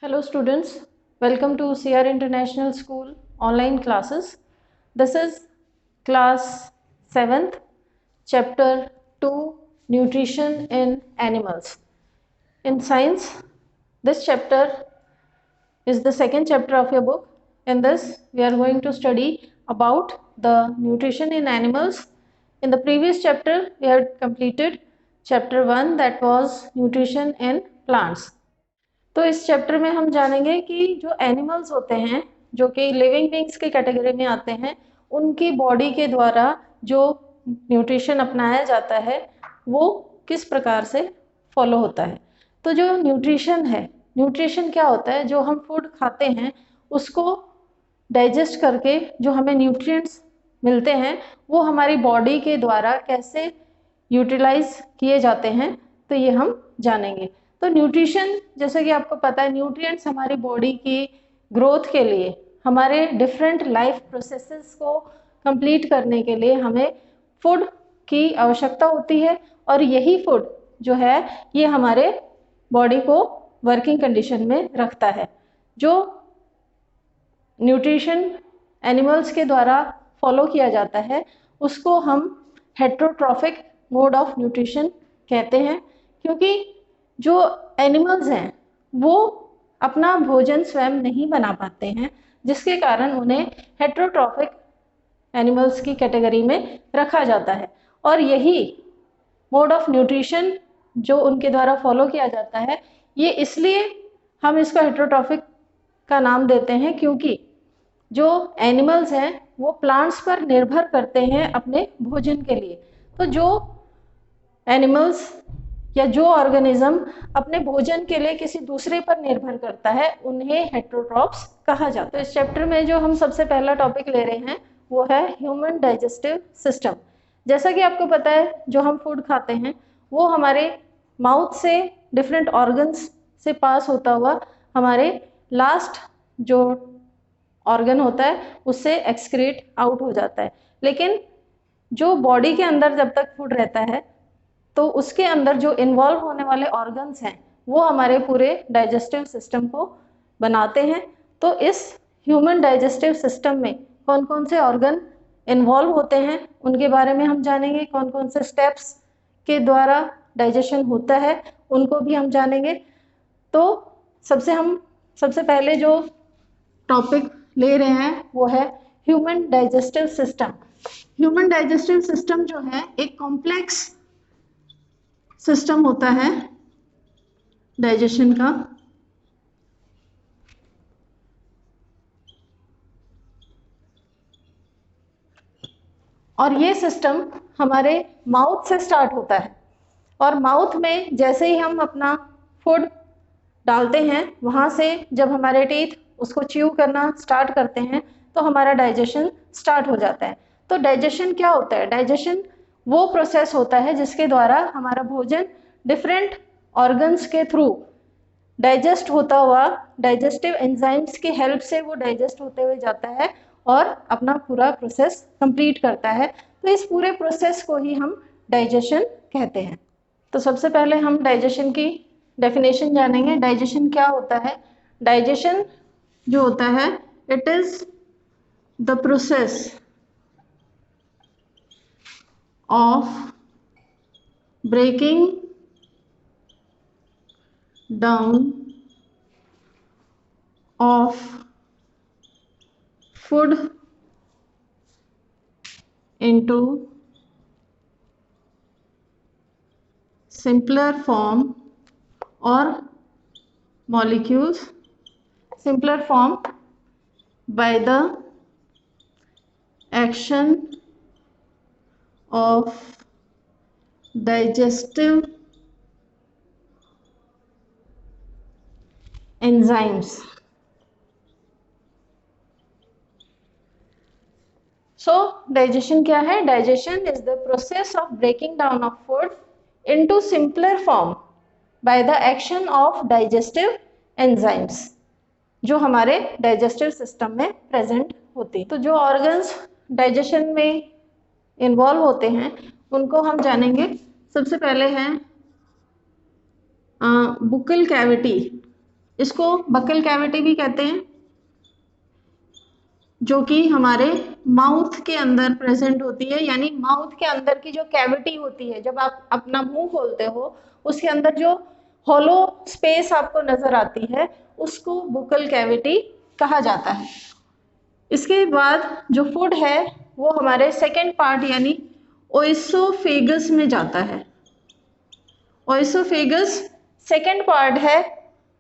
Hello students, welcome to CR International School online classes. This is class 7th, chapter 2, Nutrition in Animals. In science, this chapter is the second chapter of your book. In this, we are going to study about the nutrition in animals. In the previous chapter, we had completed chapter 1, that was nutrition in plants. तो इस chapter में हम जानेंगे कि जो animals होते हैं जो कि लिविंग बींग्स की कैटेगरी में आते हैं, उनकी बॉडी के द्वारा जो न्यूट्रिशन अपनाया जाता है वो किस प्रकार से फॉलो होता है। तो जो न्यूट्रिशन है, न्यूट्रिशन क्या होता है? जो हम फूड खाते हैं उसको डाइजेस्ट करके जो हमें न्यूट्रिएंट्स मिलते हैं वो हमारी बॉडी के द्वारा कैसे यूटिलाइज किए जाते हैं, तो ये हम जानेंगे। तो न्यूट्रिशन, जैसे कि आपको पता है, न्यूट्रिएंट्स हमारी बॉडी की ग्रोथ के लिए, हमारे डिफरेंट लाइफ प्रोसेसेस को कंप्लीट करने के लिए हमें फूड की आवश्यकता होती है, और यही फूड जो है ये हमारे बॉडी को वर्किंग कंडीशन में रखता है। जो न्यूट्रिशन एनिमल्स के द्वारा फॉलो किया जाता है उसको हम हेट्रोट्रॉफिक मोड ऑफ न्यूट्रिशन कहते हैं, क्योंकि जो एनिमल्स हैं वो अपना भोजन स्वयं नहीं बना पाते हैं, जिसके कारण उन्हें हेट्रोट्रॉफिक एनिमल्स की कैटेगरी में रखा जाता है। और यही मोड ऑफ न्यूट्रिशन जो उनके द्वारा फॉलो किया जाता है, ये इसलिए हम इसको हेट्रोट्रॉफिक का नाम देते हैं क्योंकि जो एनिमल्स हैं वो प्लांट्स पर निर्भर करते हैं अपने भोजन के लिए। तो जो एनिमल्स या जो ऑर्गेनिज्म अपने भोजन के लिए किसी दूसरे पर निर्भर करता है उन्हें हेट्रोट्रॉफ्स कहा जाता है। तो इस चैप्टर में जो हम सबसे पहला टॉपिक ले रहे हैं वो है ह्यूमन डाइजेस्टिव सिस्टम। जैसा कि आपको पता है, जो हम फूड खाते हैं वो हमारे माउथ से डिफरेंट ऑर्गन्स से पास होता हुआ हमारे लास्ट जो ऑर्गन होता है उससे एक्सक्रीट आउट हो जाता है। लेकिन जो बॉडी के अंदर जब तक फूड रहता है तो उसके अंदर जो इन्वॉल्व होने वाले ऑर्गन्स हैं वो हमारे पूरे डाइजेस्टिव सिस्टम को बनाते हैं। तो इस ह्यूमन डाइजेस्टिव सिस्टम में कौन कौन से ऑर्गन इन्वॉल्व होते हैं उनके बारे में हम जानेंगे, कौन कौन से स्टेप्स के द्वारा डाइजेशन होता है उनको भी हम जानेंगे। तो सबसे पहले जो टॉपिक ले रहे हैं वो है human digestive system. Human digestive system जो है एक कॉम्प्लेक्स सिस्टम होता है डाइजेशन का, और ये सिस्टम हमारे माउथ से स्टार्ट होता है। और माउथ में जैसे ही हम अपना फूड डालते हैं वहाँ से जब हमारे टीथ उसको च्यू करना स्टार्ट करते हैं तो हमारा डाइजेशन स्टार्ट हो जाता है। तो डाइजेशन क्या होता है? डाइजेशन वो प्रोसेस होता है जिसके द्वारा हमारा भोजन डिफरेंट ऑर्गन्स के थ्रू डाइजेस्ट होता हुआ डाइजेस्टिव एंजाइम्स की हेल्प से वो डाइजेस्ट होते हुए जाता है और अपना पूरा प्रोसेस कंप्लीट करता है। तो इस पूरे प्रोसेस को ही हम डाइजेशन कहते हैं। तो सबसे पहले हम डाइजेशन की डेफिनेशन जानेंगे। डाइजेशन क्या होता है? डाइजेशन जो होता है, it is the process of breaking down of food into simpler form or molecules, simpler form by the action of digestive enzymes. So digestion क्या है? Digestion is the process of breaking down of food into simpler form by the action of digestive enzymes, जो हमारे digestive system में present होती है। तो जो organs digestion में involve होते हैं उनको हम जानेंगे। सबसे पहले है बुक्कल कैविटी। इसको बकल कैविटी भी कहते हैं, जो कि हमारे माउथ के अंदर प्रेजेंट होती है। यानी माउथ के अंदर की जो कैविटी होती है, जब आप अपना मुंह खोलते हो उसके अंदर जो हॉलो स्पेस आपको नजर आती है उसको बुकल कैविटी कहा जाता है। इसके बाद जो फूड है वो हमारे सेकेंड पार्ट यानी ओइसोफेगस में जाता है। ओइसोफेगस सेकेंड पार्ट है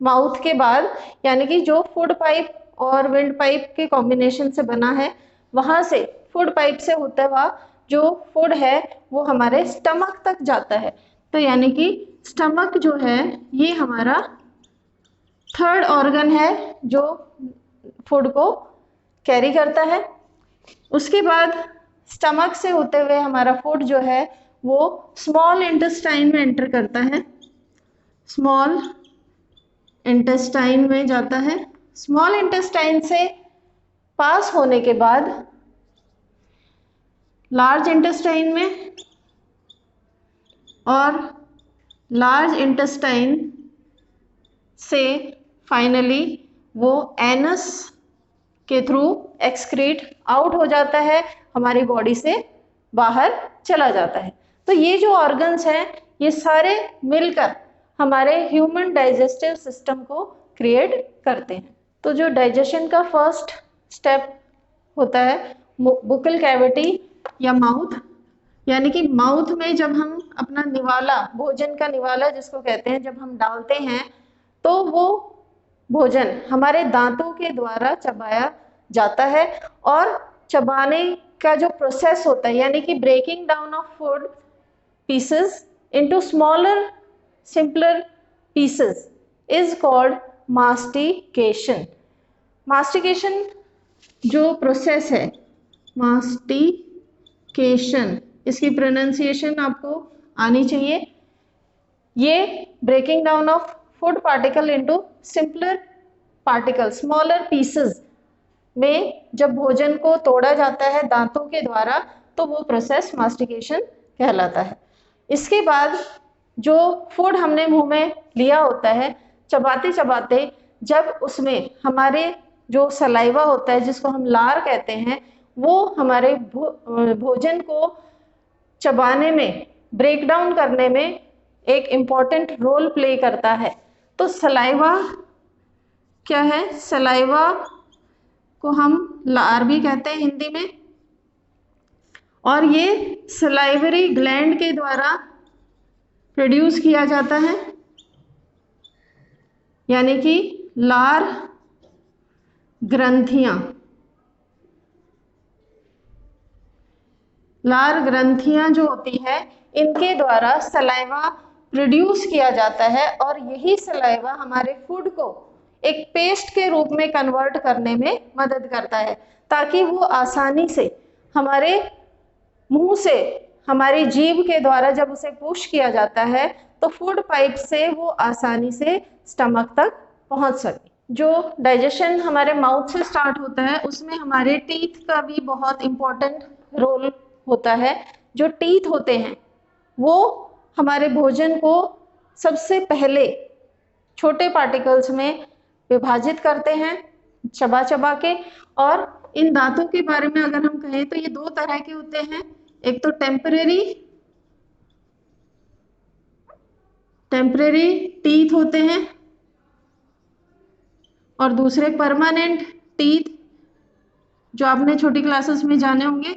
माउथ के बाद, यानी कि जो फूड पाइप और विंड पाइप के कॉम्बिनेशन से बना है, वहां से फूड पाइप से होता हुआ जो फूड है वो हमारे स्टमक तक जाता है। तो यानी कि स्टमक जो है ये हमारा थर्ड ऑर्गन है जो फूड को कैरी करता है। उसके बाद स्टमक से होते हुए हमारा फूड जो है वो स्मॉल इंटेस्टाइन में एंटर करता है, स्मॉल इंटेस्टाइन में जाता है। स्मॉल इंटेस्टाइन से पास होने के बाद लार्ज इंटेस्टाइन में, और लार्ज इंटेस्टाइन से फाइनली वो एनस के थ्रू एक्सक्रीट आउट हो जाता है, हमारी बॉडी से बाहर चला जाता है। तो ये जो ऑर्गन्स हैं ये सारे मिलकर हमारे ह्यूमन डाइजेस्टिव सिस्टम को क्रिएट करते हैं। तो जो डाइजेशन का फर्स्ट स्टेप होता है बुकल कैविटी या माउथ, यानी कि माउथ में जब हम अपना निवाला, भोजन का निवाला जिसको कहते हैं, जब हम डालते हैं तो वो भोजन हमारे दांतों के द्वारा चबाया जाता है। और चबाने का जो प्रोसेस होता है यानी कि breaking down of food pieces into smaller simpler pieces is called mastication. Mastication जो प्रोसेस है, मास्टिकेशन, इसकी प्रोनाउंसिएशन आपको आनी चाहिए। ये breaking down of food particle into simpler particle, smaller pieces में जब भोजन को तोड़ा जाता है दांतों के द्वारा तो वो प्रोसेस मास्टिकेशन कहलाता है। इसके बाद जो फूड हमने मुंह में लिया होता है, चबाते चबाते जब उसमें हमारे जो सलाइवा होता है जिसको हम लार कहते हैं, वो हमारे भोजन को चबाने में, ब्रेक डाउन करने में एक इम्पॉर्टेंट रोल प्ले करता है। तो सलाइवा क्या है? सलाइवा को हम लार भी कहते हैं हिंदी में, और ये सलाइवरी ग्लैंड के द्वारा प्रोड्यूस किया जाता है, यानी कि लार ग्रंथियां, लार ग्रंथियां जो होती है इनके द्वारा सलाइवा प्रोड्यूस किया जाता है, और यही सलाइवा हमारे फूड को एक पेस्ट के रूप में कन्वर्ट करने में मदद करता है, ताकि वो आसानी से हमारे मुंह से, हमारी जीभ के द्वारा जब उसे पुश किया जाता है तो फूड पाइप से वो आसानी से स्टमक तक पहुंच सके। जो डाइजेशन हमारे माउथ से स्टार्ट होता है उसमें हमारे टीथ का भी बहुत इम्पोर्टेंट रोल होता है। जो टीथ होते हैं वो हमारे भोजन को सबसे पहले छोटे पार्टिकल्स में विभाजित करते हैं चबा चबा के। और इन दांतों के बारे में अगर हम कहें तो ये दो तरह के होते हैं, एक तो टेम्परेरी टीथ होते हैं और दूसरे परमानेंट टीथ, जो आपने छोटी क्लासेस में जाने होंगे।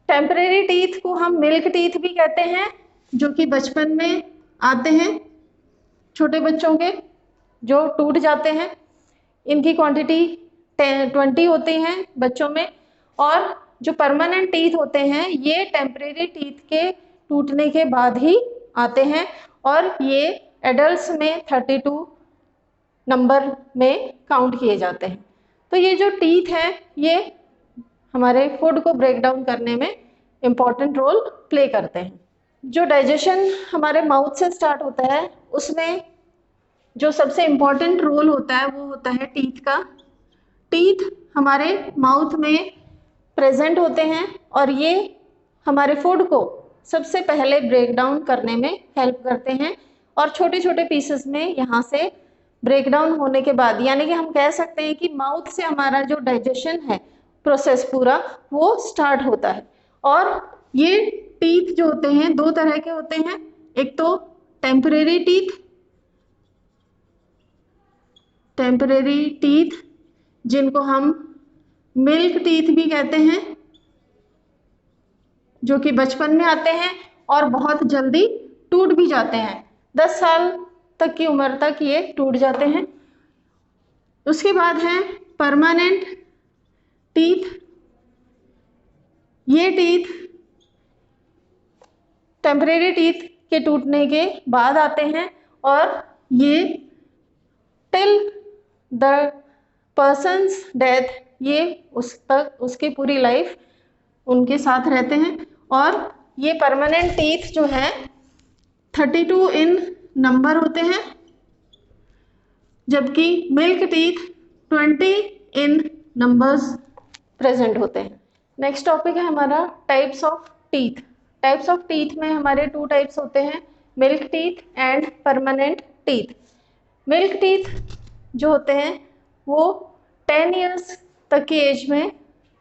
टेम्परेरी टीथ को हम मिल्क टीथ भी कहते हैं, जो कि बचपन में आते हैं छोटे बच्चों के, जो टूट जाते हैं। इनकी क्वांटिटी 20 होती हैं बच्चों में। और जो परमानेंट टीथ होते हैं ये टेम्परेरी टीथ के टूटने के बाद ही आते हैं, और ये एडल्ट्स में 32 नंबर में काउंट किए जाते हैं। तो ये जो टीथ हैं ये हमारे फूड को ब्रेक डाउन करने में इम्पॉर्टेंट रोल प्ले करते हैं। जो डाइजेशन हमारे माउथ से स्टार्ट होता है उसमें जो सबसे इम्पॉर्टेंट रोल होता है वो होता है टीथ का। टीथ हमारे माउथ में प्रेजेंट होते हैं और ये हमारे फूड को सबसे पहले ब्रेक डाउन करने में हेल्प करते हैं, और छोटे छोटे पीसेस में यहाँ से ब्रेक डाउन होने के बाद, यानी कि हम कह सकते हैं कि माउथ से हमारा जो डाइजेशन है प्रोसेस पूरा वो स्टार्ट होता है। और ये टीथ जो होते हैं दो तरह के होते हैं, एक तो टेम्परेरी टीथ जिनको हम मिल्क टीथ भी कहते हैं, जो कि बचपन में आते हैं और बहुत जल्दी टूट भी जाते हैं, 10 साल तक की उम्र तक ये टूट जाते हैं। उसके बाद है परमानेंट टीथ। ये टीथ टेम्परेरी टीथ के टूटने के बाद आते हैं, और ये टिल द पर्सन्स डेथ, ये उसकी पूरी लाइफ उनके साथ रहते हैं। और ये परमानेंट टीथ जो है 32 इन नंबर होते हैं, जबकि मिल्क टीथ 20 इन नंबर्स प्रेजेंट होते हैं। नेक्स्ट टॉपिक है हमारा types of teeth. Types of teeth में हमारे 2 टाइप्स होते हैं, milk teeth and permanent teeth. Milk teeth जो होते हैं वो 10 इयर्स तक की एज में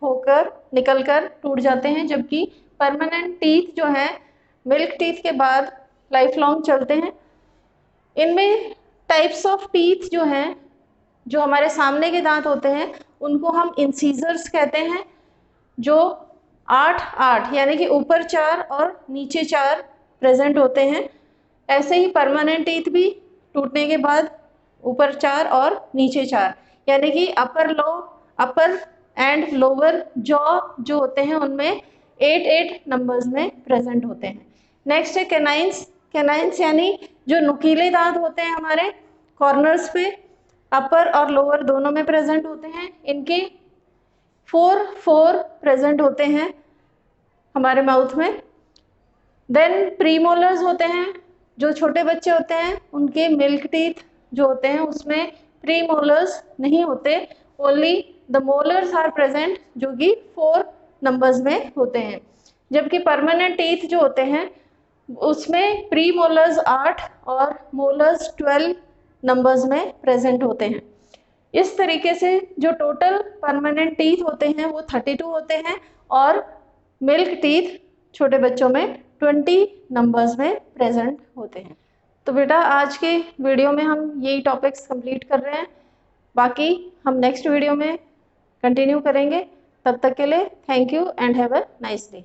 होकर निकलकर टूट जाते हैं, जबकि परमानेंट टीथ जो है मिल्क टीथ के बाद लाइफ लॉन्ग चलते हैं। इनमें टाइप्स ऑफ टीथ जो हैं, जो हमारे सामने के दांत होते हैं उनको हम इंसीजर्स कहते हैं, जो 8 यानी कि ऊपर 4 और नीचे 4 प्रेजेंट होते हैं। ऐसे ही परमानेंट टीथ भी टूटने के बाद ऊपर 4 और नीचे 4, यानी कि अपर एंड लोअर जॉ जो होते हैं उनमें 8 नंबर्स में प्रेजेंट होते हैं। नेक्स्ट है कैनाइंस यानी जो नुकीले दांत होते हैं हमारे कॉर्नर्स पे, अपर और लोअर दोनों में प्रेजेंट होते हैं। इनके 4 प्रेजेंट होते हैं हमारे माउथ में। देन प्रीमोलर्स होते हैं, जो छोटे बच्चे होते हैं उनके मिल्क टीथ जो होते हैं उसमें प्रीमोलर्स नहीं होते, only the molars are present, जो कि 4 नंबर्स में होते हैं। जबकि परमानेंट टीथ जो होते हैं उसमें प्रीमोलर्स 8 और मोलर्स 12 नंबर्स में प्रेजेंट होते हैं। इस तरीके से जो टोटल परमानेंट टीथ होते हैं वो 32 होते हैं, और मिल्क टीथ छोटे बच्चों में 20 नंबर्स में प्रेजेंट होते हैं। तो बेटा आज के वीडियो में हम यही टॉपिक्स कंप्लीट कर रहे हैं, बाकी हम नेक्स्ट वीडियो में कंटिन्यू करेंगे। तब तक के लिए thank you and have a nice day.